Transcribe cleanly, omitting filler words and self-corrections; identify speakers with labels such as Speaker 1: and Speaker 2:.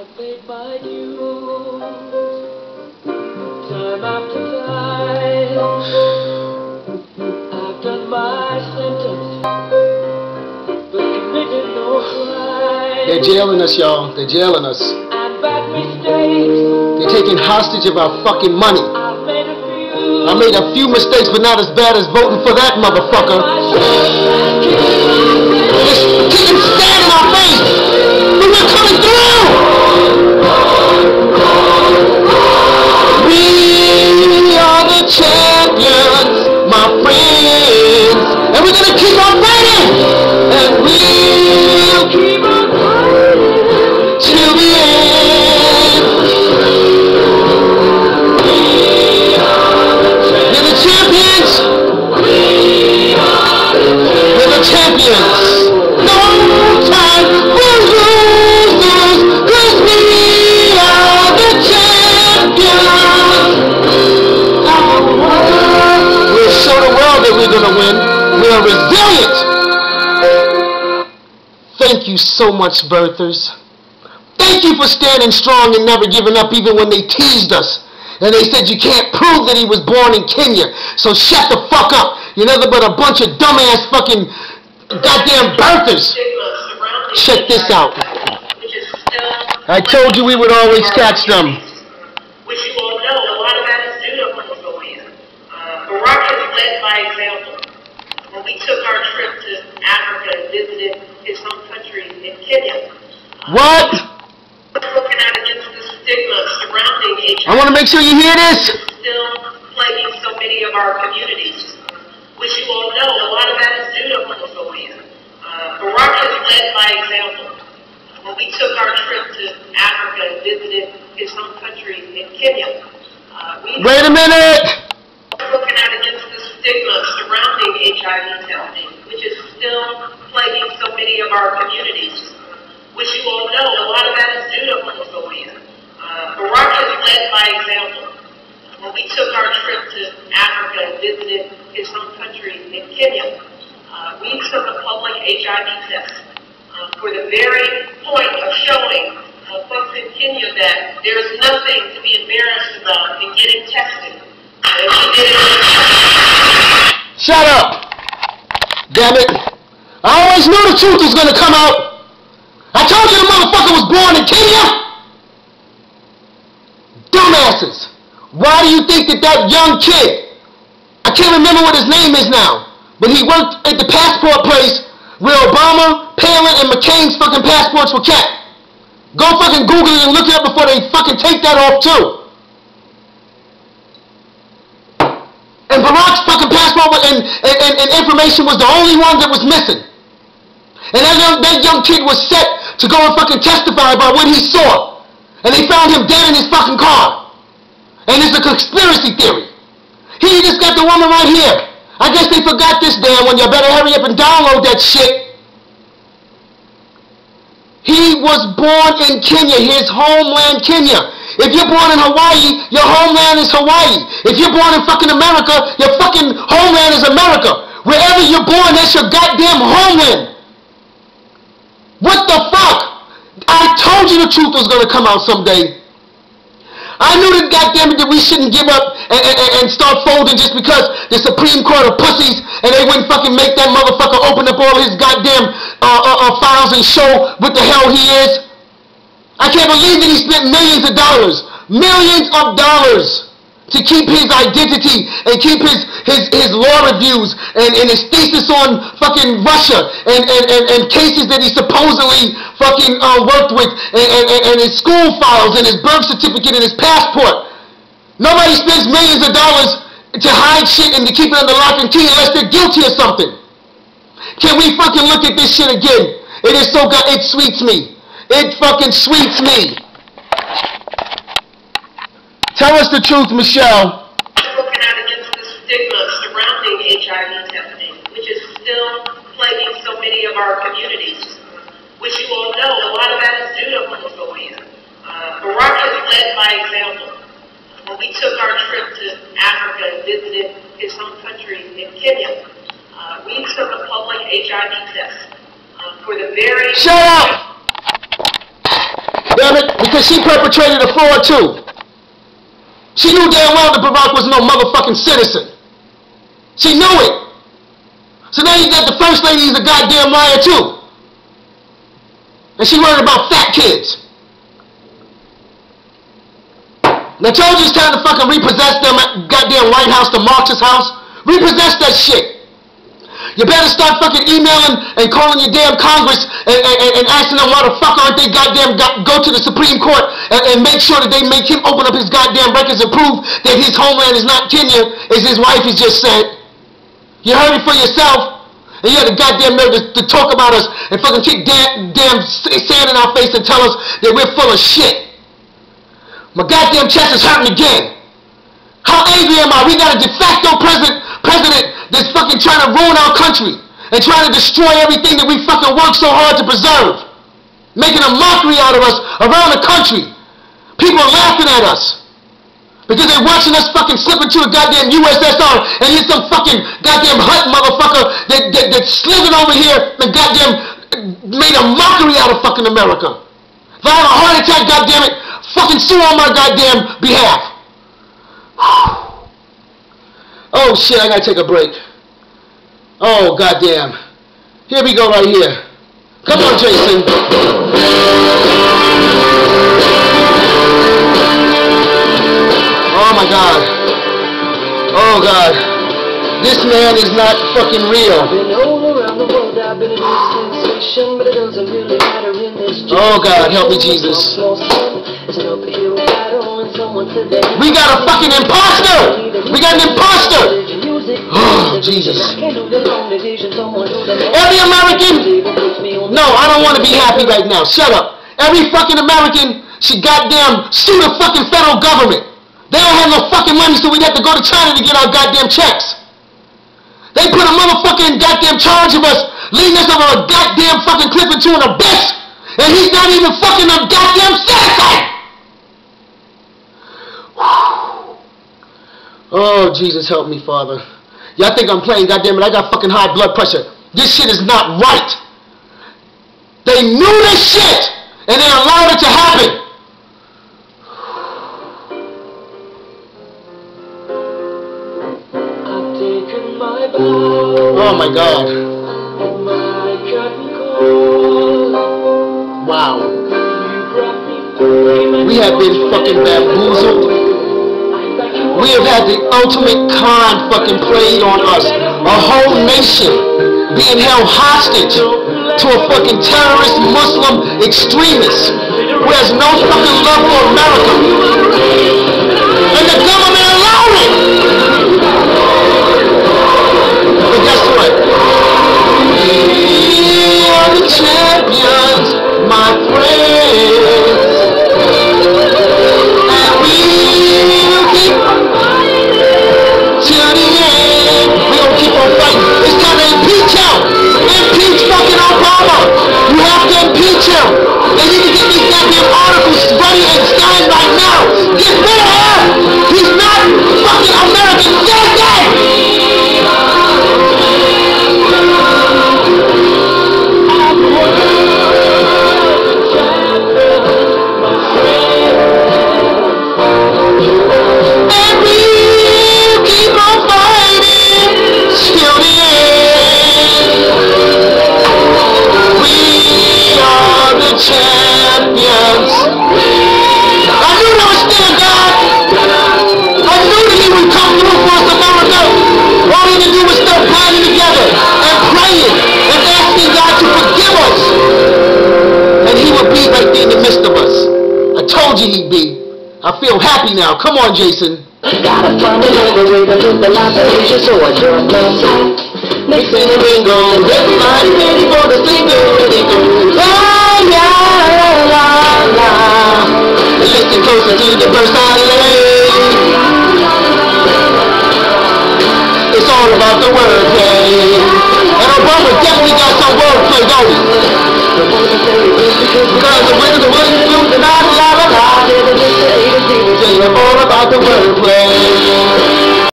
Speaker 1: I've paid my dues, time after time. I've done my sentence, but committed no crime.
Speaker 2: They're jailing us, y'all. They're jailing us.
Speaker 1: And bad mistakes.
Speaker 2: They're taking hostage of our fucking money.
Speaker 1: I've made a few.
Speaker 2: I made a few mistakes, but not as bad as voting for that motherfucker. Just keep him standing in our face. But we're coming through. We are the champions, my friends. And we're gonna keep on fighting. And we'll keep on fighting till the end. We're the champions. We're the champions. No time for losers, 'cause we are the champions. We'll show the world that we're gonna win. We are resilient. Thank you so much, birthers. Thank you for standing strong and never giving up even when they teased us. And they said you can't prove that he was born in Kenya. So shut the fuck up. You're nothing but a bunch of dumbass fucking goddamn birthers. Check this out. I told you we would always catch them.
Speaker 3: Which you all know, a lot of that is due to homophobia. Barack has led by example. When we took our trip to Africa and visited his home country in Kenya.
Speaker 2: What?
Speaker 3: Looking out against the stigma surrounding HIV.
Speaker 2: I want to make sure you hear this.
Speaker 3: Still plaguing so many of our communities. Which you all know, a lot of that is due to homophobia. Barack has led by example. When we took our trip to Africa and visited his home country in Kenya.
Speaker 2: Wait a minute.
Speaker 3: Looking out against the stigma surrounding HIV testing, which is still plaguing so many of our communities. Which you all know, a lot of that is due to homophobia. Barack has led by example. When we took our trip to Africa and visited his home country in Kenya, we took a public HIV test for the very point of showing folks in Kenya that there's nothing to be embarrassed about in getting tested. And we did it.
Speaker 2: Shut up. Damn it. I always knew the truth was going to come out. I told you the motherfucker was born in Kenya. Dumbasses. Why do you think that young kid, I can't remember what his name is now, but he worked at the passport place where Obama, Palin, and McCain's fucking passports were kept. Go fucking Google it and look it up before they fucking take that off too. And Barack's fucking passport and information was the only one that was missing. And that young kid was set to go and fucking testify about what he saw. And they found him dead in his fucking car. And it's a conspiracy theory. He just got the woman right here. I guess they forgot this damn one. You better hurry up and download that shit. He was born in Kenya, his homeland Kenya. If you're born in Hawaii, your homeland is Hawaii. If you're born in fucking America, your fucking homeland is America. Wherever you're born, that's your goddamn homeland. What the fuck? I told you the truth was going to come out someday. I knew that goddammit that we shouldn't give up and start folding just because the Supreme Court of pussies and they wouldn't fucking make that motherfucker open up all his goddamn files and show what the hell he is. I can't believe that he spent millions of dollars to keep his identity and keep his law reviews and his thesis on fucking Russia and cases that he supposedly fucking worked with and his school files and his birth certificate and his passport. Nobody spends millions of dollars to hide shit and to keep it under lock and key unless they're guilty of something. Can we fucking look at this shit again? It is so good, it sweets me. It fucking sweets me. Tell us the truth, Michelle.
Speaker 3: Looking out against the stigma surrounding HIV testing, which is still plaguing so many of our communities. Which you all know, a lot of that is due to homophobia. Barack has led by example. When we took our trip to Africa and visited his home country in Kenya, we took a public HIV test for the very...
Speaker 2: Shut up! Damn it! because she perpetrated a fraud too. She knew damn well that Barack was no motherfucking citizen. She knew it. So now you got the first lady who's a goddamn liar too. And she worried about fat kids. And I told you it's time to fucking repossess them goddamn White House, the Marxist house. Repossess that shit. You better start fucking emailing and calling your damn Congress and asking them why the fuck aren't they goddamn go to the Supreme Court and make sure that they make him open up his goddamn records and prove that his homeland is not Kenya, as his wife has just said. You heard it for yourself. And you had the goddamn nerve to talk about us and fucking kick damn sand in our face and tell us that we're full of shit. My goddamn chest is hurting again. How angry am I? We got a de facto president that's fucking trying to ruin our country and trying to destroy everything that we fucking work so hard to preserve. Making a mockery out of us around the country. People are laughing at us. Because they're watching us fucking slip into a goddamn USSR and here's some fucking goddamn hut motherfucker that's slipping over here and goddamn made a mockery out of fucking America. If I have a heart attack, goddamn it, fucking sue on my goddamn behalf. Oh shit, I gotta take a break. Oh goddamn. Here we go right here. Come on, Jason. Oh my God. Oh God. This man is not fucking real. Oh God, help me, Jesus. We got a fucking imposter! We got an imposter! Oh, Jesus. Every American... No, I don't want to be happy right now. Shut up. Every fucking American should goddamn sue the fucking federal government. They don't have no fucking money, so we'd have to go to China to get our goddamn checks. They put a motherfucking goddamn charge of us, leading us over a goddamn fucking cliff into an abyss, and he's not even fucking a goddamn citizen! Oh, Jesus, help me, Father. Y'all think I'm playing, goddamn it, I got fucking high blood pressure. This shit is not right. They knew this shit, and they allowed it to happen. Oh my God. Wow. We have been fucking bamboozled. We have had the ultimate con fucking played on us. A whole nation being held hostage to a fucking terrorist Muslim extremist who has no fucking love for America. And the government allowed it. But guess what? We are the champions, my friends. And we will keep till the end. We gonna keep on fighting. It's time to impeach him. Impeach fucking Obama. You have to impeach him. They need to get these goddamn articles ready and signed right now. Get rid of him. He's not fucking American citizen. Champions. I knew there was still God. I knew that He would come through for us, America. All we had to do was start planning together and praying and asking God to forgive us. And He would be right there in the midst of us. I told you He'd be. I feel happy now. Come on, Jason.
Speaker 1: Gotta find another way to live the life of Asia, so I drop my top. Mixing the bingo, everybody ready for the single.
Speaker 2: Listen closer to the verse I lay. It's all about the wordplay. And Obama definitely got some wordplay, don't he? Because the winner, the winner, the la la la la. It's all about the wordplay.